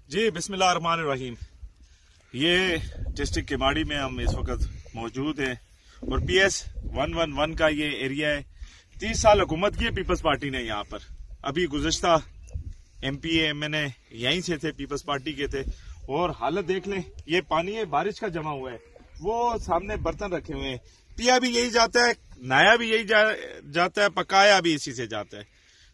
जी बिस्मिल्लाहिर्रहमानिर्रहीम। ये डिस्ट्रिक्ट किमाड़ी में हम इस वक्त मौजूद हैं और PS 111 का ये एरिया है। 30 साल हुकूमत की है पीपल्स पार्टी ने यहाँ पर। अभी गुज़श्ता MP MNA यहीं से थे, पीपल्स पार्टी के थे। और हालत देख लें, ये पानी है बारिश का जमा हुआ है, वो सामने बर्तन रखे हुए हैं। पिया भी यही जाता है, नहाया भी यही जाता है, पकाया भी इसी से जाता है।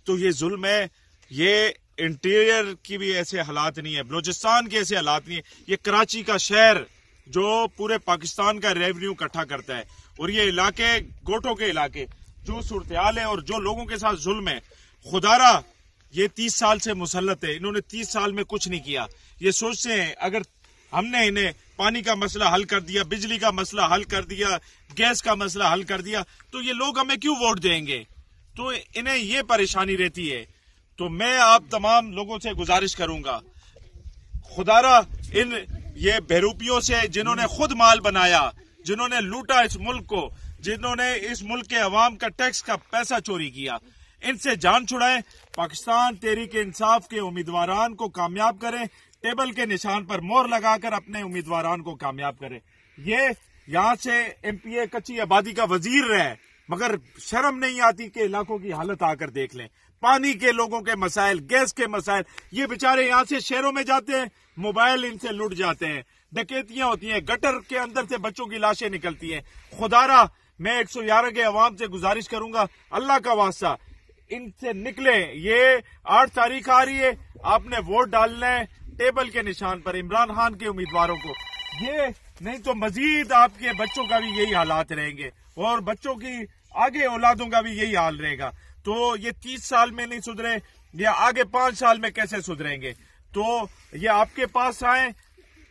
तो ये जुल्म है। ये इंटीरियर की भी ऐसे हालात नहीं है, बलूचिस्तान के ऐसे हालात नहीं है। ये कराची का शहर जो पूरे पाकिस्तान का रेवेन्यू इकट्ठा करता है, और ये इलाके गोटों के इलाके, जो सूरत-ए-हाल है और जो लोगों के साथ जुल्म है, खुदारा ये 30 साल से मुसल्लत है। इन्होंने 30 साल में कुछ नहीं किया। ये सोचते हैं अगर हमने इन्हें पानी का मसला हल कर दिया, बिजली का मसला हल कर दिया, गैस का मसला हल कर दिया, तो ये लोग हमें क्यों वोट देंगे। तो इन्हें ये परेशानी रहती है। तो मैं आप तमाम लोगों से गुजारिश करूंगा, खुदारा इन ये बहरूपियों से, जिन्होंने खुद माल बनाया, जिन्होंने लूटा इस मुल्क को, जिन्होंने इस मुल्क के अवाम का टैक्स का पैसा चोरी किया, इनसे जान छुड़ाएं। पाकिस्तान तहरीक इंसाफ के उम्मीदवारान को कामयाब करें, टेबल के निशान पर मोहर लगाकर अपने उम्मीदवारान को कामयाब करें। ये यहाँ से MPA कच्ची आबादी का वजीर रहे, मगर शर्म नहीं आती कि इलाकों की हालत आकर देख लें। पानी के लोगों के मसाइल, गैस के मसाइल, ये बेचारे यहाँ से शहरों में जाते हैं, मोबाइल इनसे लूट जाते हैं, डकैतियां होती हैं, गटर के अंदर से बच्चों की लाशें निकलती हैं। खुदारा मैं 111 के अवाम से गुजारिश करूंगा, अल्लाह का वास्ता इनसे निकले। ये 8 तारीख आ रही है, आपने वोट डालना है टेबल के निशान पर इमरान खान के उम्मीदवारों को। ये नहीं तो मजीद आपके बच्चों का भी यही हालात रहेंगे और बच्चों की आगे औलादों का भी यही हाल रहेगा। तो ये 30 साल में नहीं सुधरे, ये आगे 5 साल में कैसे सुधरेंगे। तो ये आपके पास आए,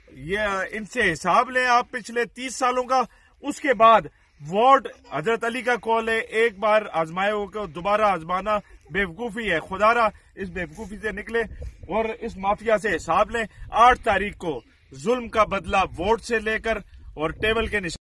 ये इनसे हिसाब लें आप पिछले 30 सालों का। उसके बाद वोट हजरत अली का कौल है, एक बार आजमाए को दोबारा आजमाना बेवकूफी है। खुदारा इस बेवकूफी से निकले और इस माफिया से हिसाब लें। 8 तारीख को जुल्म का बदला वोट से लेकर और टेबल के निशान